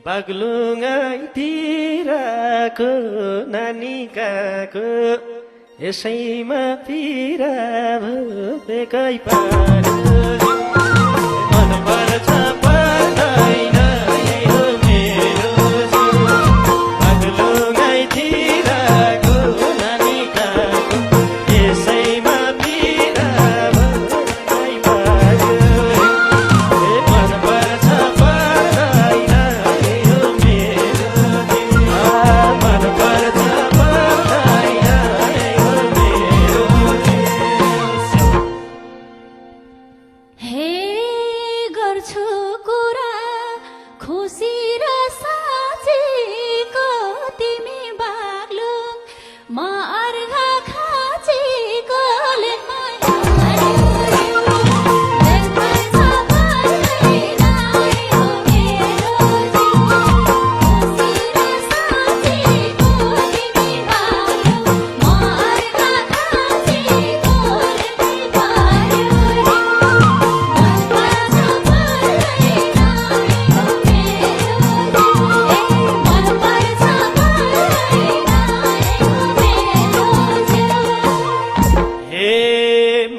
बागलुङैतिरको नानी गएको यसैमा पिरा भोकै पार्यो मन पर्छ पर्दैन यो मेरो बागलुङैतिरको नानी गएको यसैमा पिरा भोकै पार्यो मन पर्छ पर्दैन यो मेरो मन पर्छ पर्दैन यो मेरो हे गर्छु कुरा खुसी र साँचेको तिमी बाग्लुङ म अर्घा खाँचेको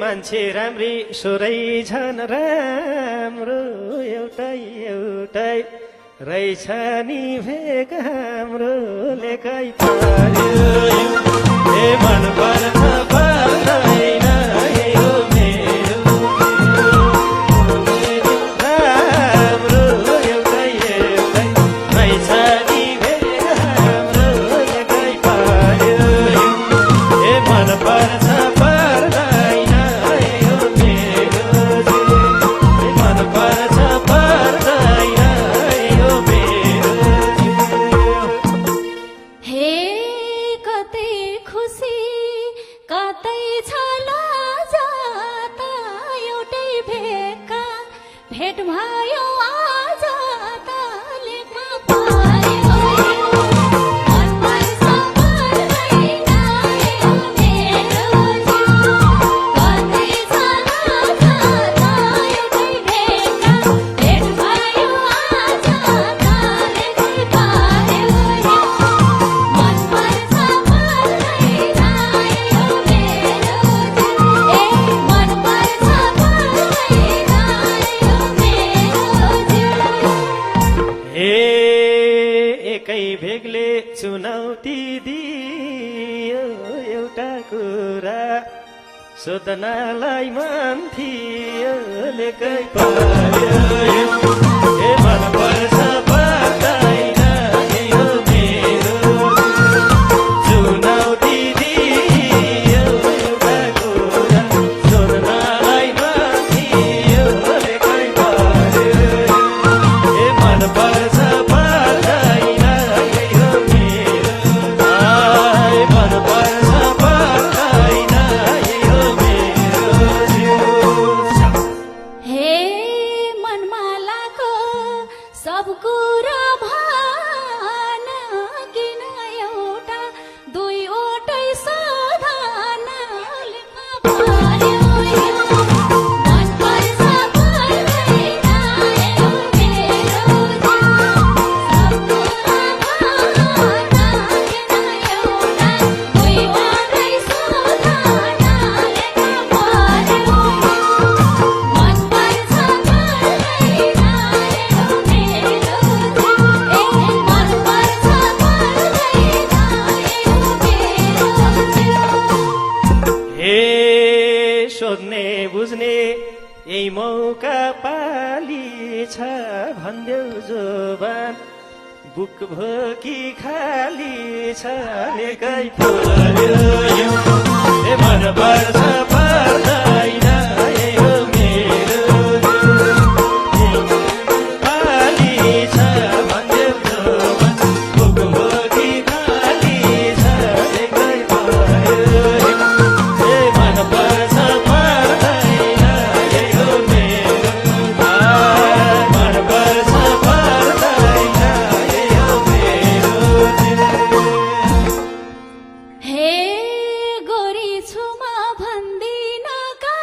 मान्छे राम्री सोरै झन् राम्रो एउटै एउटै रहेछ नि भेग हाम्रो लेखै पर्यो ए मन पर्छ पर्दैन यो मेरो राम्रो एउटै एउटै रहेछ नि भेग हाम्रो लेखै पर्यो ए मन पर्छ पर्दैन यो मेरो मन पर्छ पर्दैन यो मेरो हे कतै खुसी कतै छ लाजा त एउटै भेटका भेट भयो आज त लेखमा पर्यो मन पर्छ पर्दैन यो मेरो कतै छ लाजा त एउटै भेटका भेट भयो आज त लेखै पर्यो मन पर्छ पर्दैन यो मेरो मन पर्छ पर्दैन यो मेरो हे एकै भेगले चुनौती दियो एउटा कुरा सोध्नलाई मन थियो लेकै पर्यो ए मन पर्छ पर्दैन यो मेरो चुनौती दियो एउटा कुरा सोध्नलाई मन थियो लेकै पर्यो ए मन पर्छ पर्दैन यो मेरो मन पर्छ पर्दैन यो मेरो हे मनमालाको सब कुरा भान किन एउटा दुईवटै साधन लेखमा पर्यो मन पर्छ पर्दैन यो मेरो सब कुरा भान किन एउटा दुईवटै साधन लेखमा पर्यो मन पर्छ पर्दैन यो मेरो मन पर्छ पर्दैन यो मेरो हे सोध्ने बुझ्ने यही मौका पाली छ भन्देऊ जोबान बुक भोकी खाली छ लेकै पर्यो ए मन पर्छ पर्दैन यो मेरो खाली छ भन्देऊ जोबान बुक भोकी खाली छ लेकै पर्यो ए मन पर्छ पर्दैन यो मेरो मन पर्छ पर्दैन यो मेरो हे गोरी छुमा भन्दिन का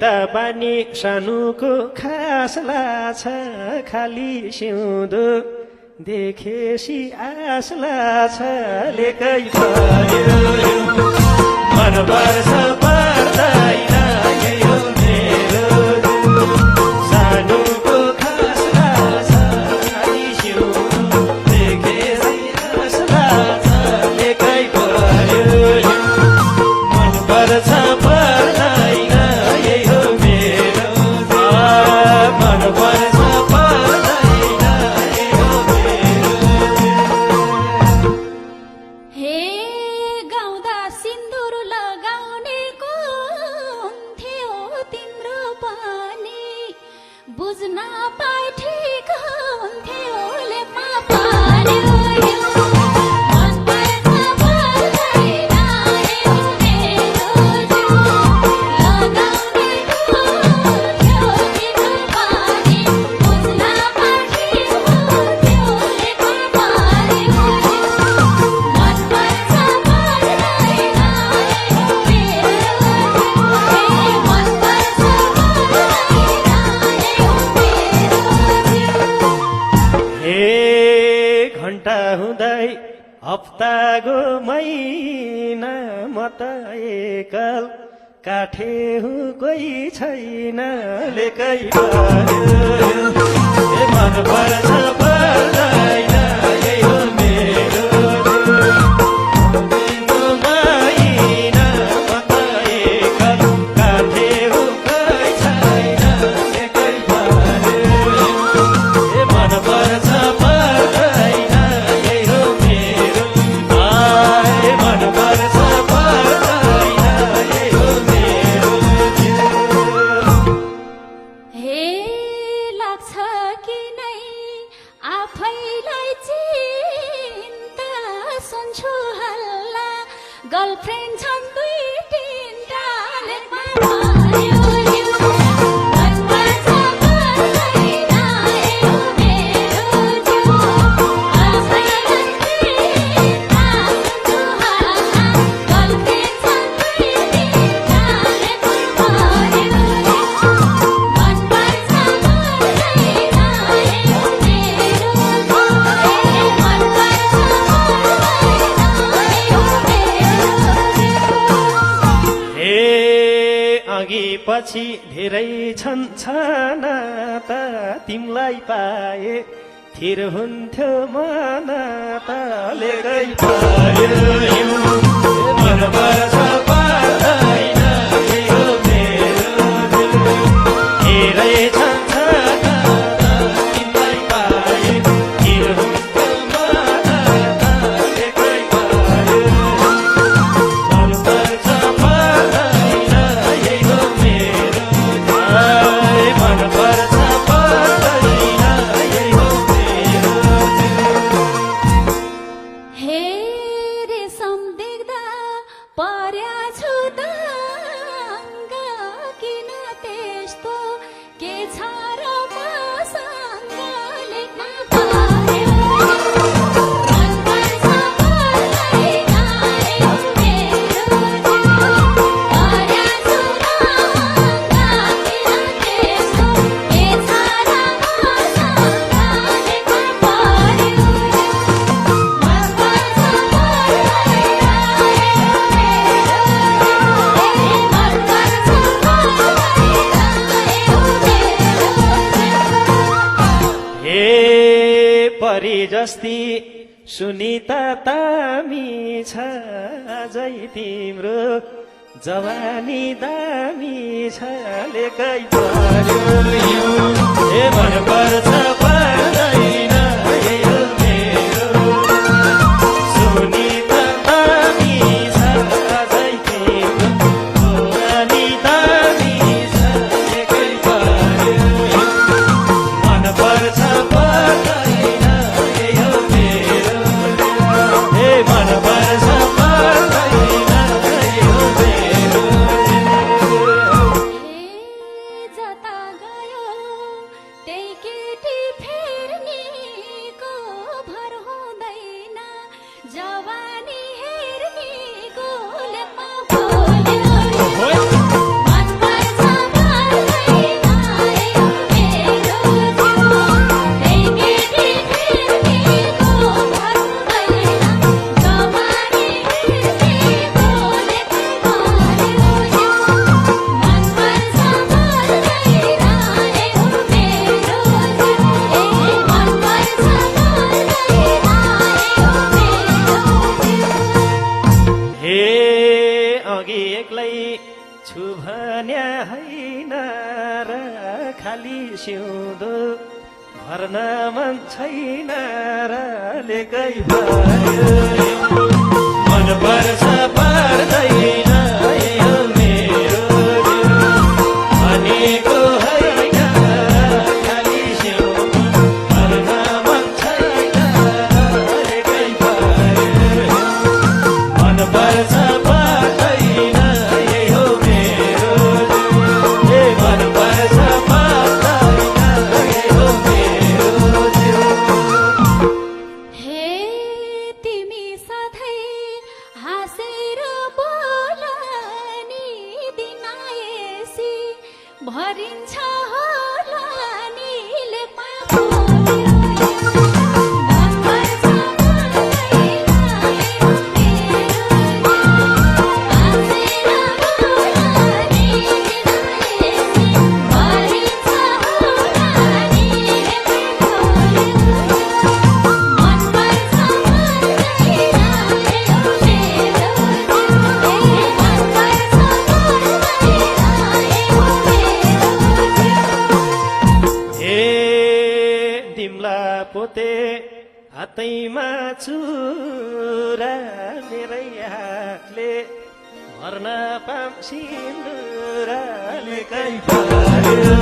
त पानी सानुको खास लाछ खाली सिउँदो देखेसी आस लाछ लेकै पर्यो मन पर्छ पर्दैन यही हो मेरो सानुको खास लाछ खाली सिउँदो देखेसी आस लाछ लेकै पर्यो मन पर्छ पर्दैन यही हो मेरो मन पर्छ पर्दैन यही हो मेरो हे गाउँदा सिन्दुर लगाउनेको हुन्थ्यो तिम्रो पनि बुझ्न पाए ठिक हुन्थ्यो लेपमा पार्यो मन पर्छ पर्दैन यो मेरो जिउ लगाउनेको हुन्थ्यो तिम्रो पनि बुझ्न पाए ठिक हुन्थ्यो लेपमा पार्यो मन पर्छ पर्दैन यो मेरो मन पर्छ पर्दैन यो मेरो हे घण्टा हुँदै हप्ता गो महिना म त एकल काठे हुँ कोही छैन लेकै पर्यो हे मन पर्छ पर्दैन यही हो मेरो महिना म त एकल काठे हुँ कोही छैन लेकै पर्यो हे मन पर्छ पर्दैन यही हो मेरो मन पर्छ पर्दैन यही हो मेरो हे लाग्छ कि नै आफैलाई चिन्ता सुन्छु हल्ला गर्लफ्रेन्ड छन् दुई तिनटा लेखमा पार्यो मन पर्छ पर्दैन यही हो मेरो जिउ आफैलाई चिन्ता सुन्छु हल्ला गर्लफ्रेन्ड छन् दुई तिनटा लेखमा पार्यो मन पर्छ पर्दैन यही हो मेरो मन पर्छ पर्दैन यही हो मेरो हे अघि पछि धेरै छन् छाना त तिमलाई पाए थिर हुन्थ्यो मन त लेकै पर्यो मन पर्छ पर्दैन यही हो मेरो धेरै छन् छाना त तिमलाई पाए थिर हुन्थ्यो मन त लेकै पर्यो मन पर्छ पर्दैन यही हो मेरो मन पर्छ पर्दैन यही हो मेरो हे रेशम देख्दा पर्या छु दङ्ग किन त्यस्तो के छ र मसँग लेख्न पर्यो मन पर्छ पर्दैन यही हो मेरो पर्या छु दङ्ग किन त्यस्तो के छ र मसँग लेख्न पर्यो मन पर्छ पर्दैन यही हो मेरो मन पर्छ पर्दैन यही हो मेरो हे परी जस्ती सुनिता तामी छ अझै तिम्रो जवानी दामी छ लेकै पर्यो हे मन पर्छ पर्दैन यही हो मेरो सुनिता तामी छ अझै तिम्रो जवानी दामी छ लेकै पर्यो मन पर्छ पर्दैन यही हो मेरो हे मन पर्छ पर्दैन यही हो मेरो हे जता गयो त्यही केटी छु भन्या होइन र खाली सिउँदो भर्न मन छैन र लेकै भयो मन पर्छ पर्दैन यो मेरो भनेको होइन खाली सिउँदो भर्न मन छैन र लेकै भयो मन पर्छ पर्दैन यो मेरो मन पर्छ पर्दैन यो मेरो हे तिमी सधैँ हाँसेर बोल नि दिन आएसी भरिन्छ होला नि लेखमा मन पर्छ पर्दैन यो मेरो हाँसेर बोल नि दिन आएसी भरिन्छ होला नि लेखमा मन पर्छ पर्दैन यो मेरो मन पर्छ पर्दैन यो मेरो हे तिमला पोते हातैमा चुरा मेरै हातले भर्न पाम सिन्दुराले कै पार्यो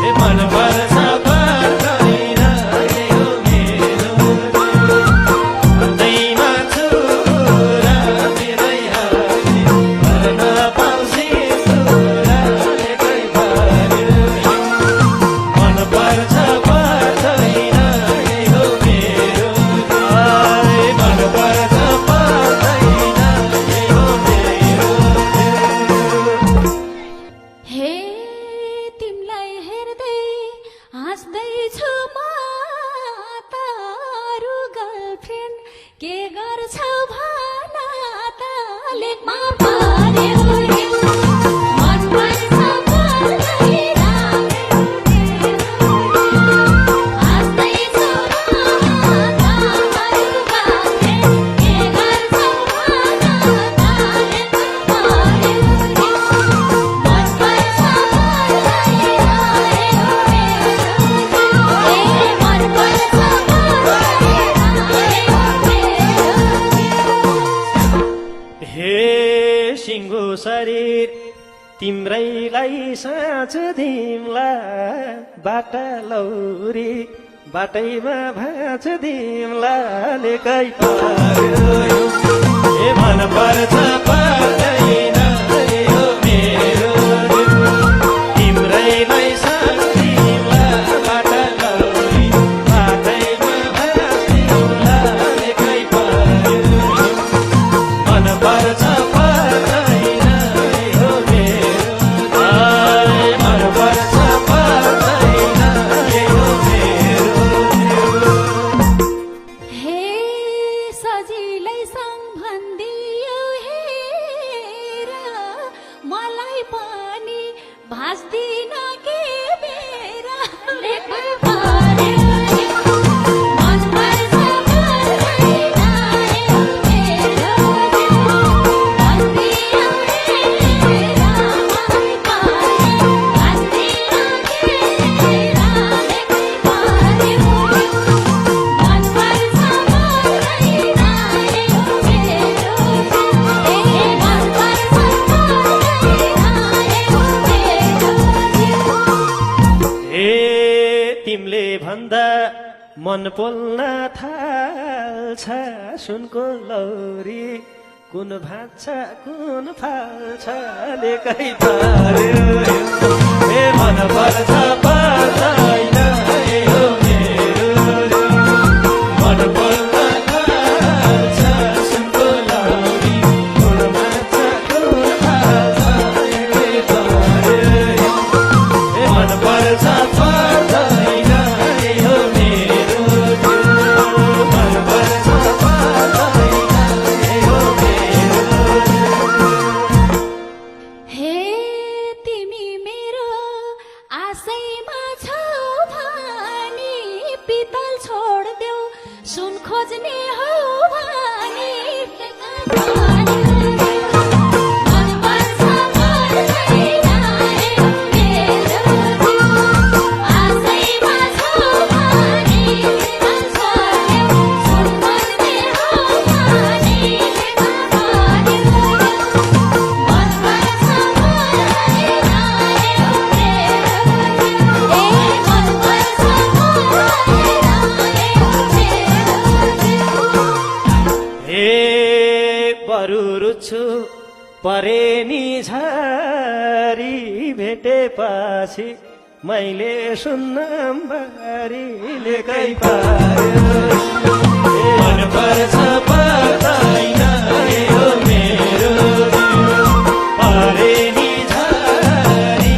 हे मन पर्छ पर्दैन यो मेरो हातैमा चुरा मेरै हातले भर्न पाम सिन्दुराले कै पार्यो मन पर्छ पर्दैन यो मेरो मन पर्छ पर्दैन यो मेरो हे तिमलाई हेर्दै हाँस्दैछु म तारू गर्लफ्रेन्ड के गर्छौ भन त लेखमा पर्यो मन पर्छ पर्दैन हाँस्दैछु म तारू गर्लफ्रेन्ड के गर्छौ भन त लेखमा पर्यो मन पर्छ पर्दैन यो मेरो मन पर्छ पर्दैन हे सिङ्गो शरीर तिम्रैलाई साँझ दिम्ला बाटा लौरी बाटैमा भाँच दिम्ला लेकै पर्यो हे मन पर्छ पर्दैन यो मेरो तिम्रैलाई साँझ दिम्ला बाटा लौरी बाटैमा भाँच दिम्ला लेकै पर्यो मन पर्छ पर्दैन यो मेरो मन पर्छ पर्दैन यो मेरो हे सजिलैसँग भनिदियो हेर मलाई पनि भाँच्दिन के बेरा लेखमा पर्यो मन पर्छ पर्दैन यो मेरो भनिदियो हेर मलाई पनि भाँच्दिन के बेरा लेखमा पर्यो मन पर्छ पर्दैन यो मेरो मन पर्छ पर्दैन यो मेरो हे तिमीले भन्दा मन पोल्न थाल्छ सुनको लौरी कुन भाँच्छ कुन फाल्छ लेकै पर्यो हे मन पर्छ पर्दैन यो मेरो मन पोल्न थाल्छ सुनको लौरी कुन भाँच्छ कुन फाल्छ लेकै पर्यो हे मन पर्छ पर्दैन यो मेरो मन पर्छ पर्दैन यो मेरो हे तिमी मेरो आशैमा छौ परे नि झारी भेटेपछि मैले सुन्नम्बरी लेखै पार्यो मन पर्छ पर्दैन यो मेरो परे नि झारी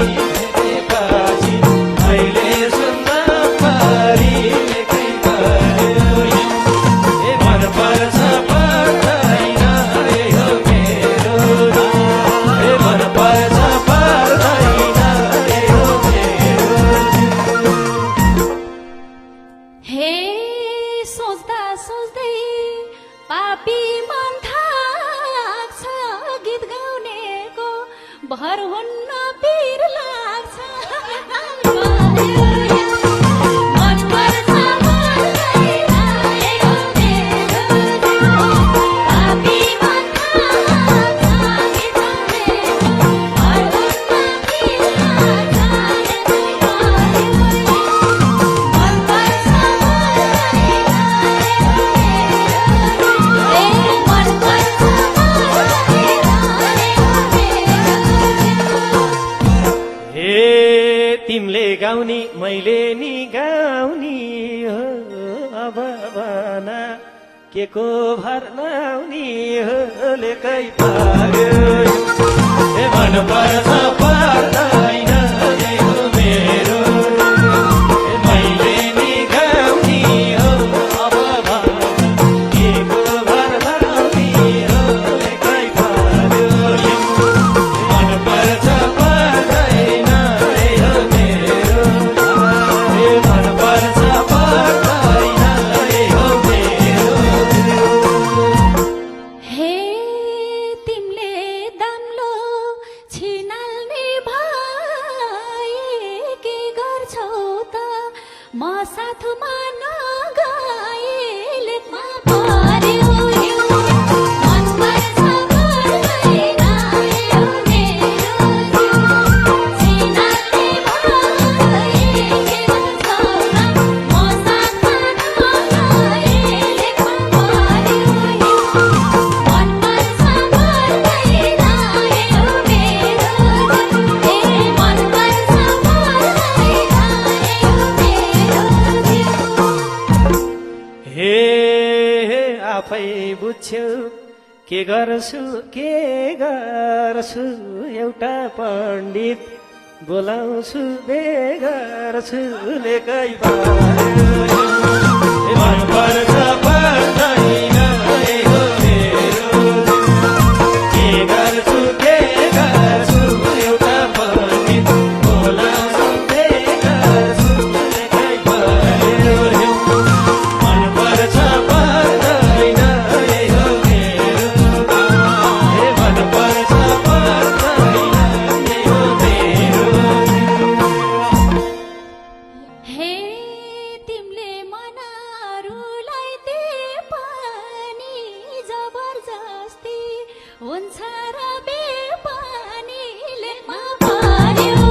भेटेपछि मैले सुन्नम्बरी लेखै पार्यो मन पर्छ पर्दैन यो मेरो मन पर्छ पर्दैन यो मेरो हे सोच्दा सोच्दै पापी मन थाक्छ गीत गाउनेको भर हुन्न पीर लाग्छ मन पर्छ पर्दैन यो मेरो पापी मन थाक्छ गीत गाउनेको भर हुन्न पीर लाग्छ मन पर्छ हे तिमीले गाउनी मैले नि गाउनी हो अब भना के को भर लाउनी हो लेकै पार्यो हे मन पर्छ पर्दैन यो मेरो हे मैले नि गाउनी हो अब भना के को भर लाउनी हो लेकै पार्यो मन पर्छ पर्दैन यो मेरो हे मन पर्छ पर्दैन यो मेरो हे तिमीले दाम्लो छिनाल्ने भए के गर्छौ त म साथमा नगए लेखमा पर्यो मन पर्छ पर्दैन यो मेरो छिनाल्ने भए के गर्छौ त म साथमा नगए लेखमा पर्यो मन पर्छ पर्दैन यो मेरो मन पर्छ पर्दैन यो मेरो हे आफै बुझ्यौ के गर्छु एउटा पण्डित बोलाउँछु बे गर्छु लेकै पार्यो हे मन पर्छ पर्दैन यो मेरो के गर्छु एउटा पण्डित बोलाउँछु बे गर्छु लेकै पार्यो मन पर्छ पर्दैन यो मेरो हे मन पर्छ पर्दैन यो मेरो हे तिमीले मनहरूलाई दे पनि जबरजस्ती हुन्छ र बेपानीले मा पर्यो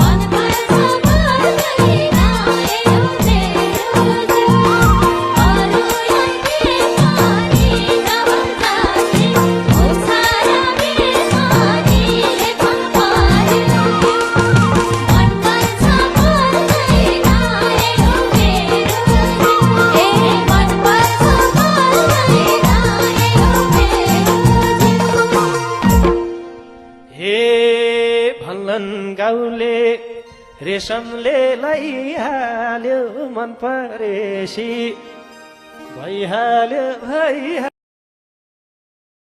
मन पर्छ पर्दैन यो मेरो अरूलाई दे पनि जबरजस्ती हुन्छ र बेपानीले मा पर्यो मन पर्छ पर्दैन यो मेरो मन पर्छ पर्दैन यो मेरो हे भन्छन् गाउँले रेशमले लैहाल्यो मन परेसी भइहाल्यो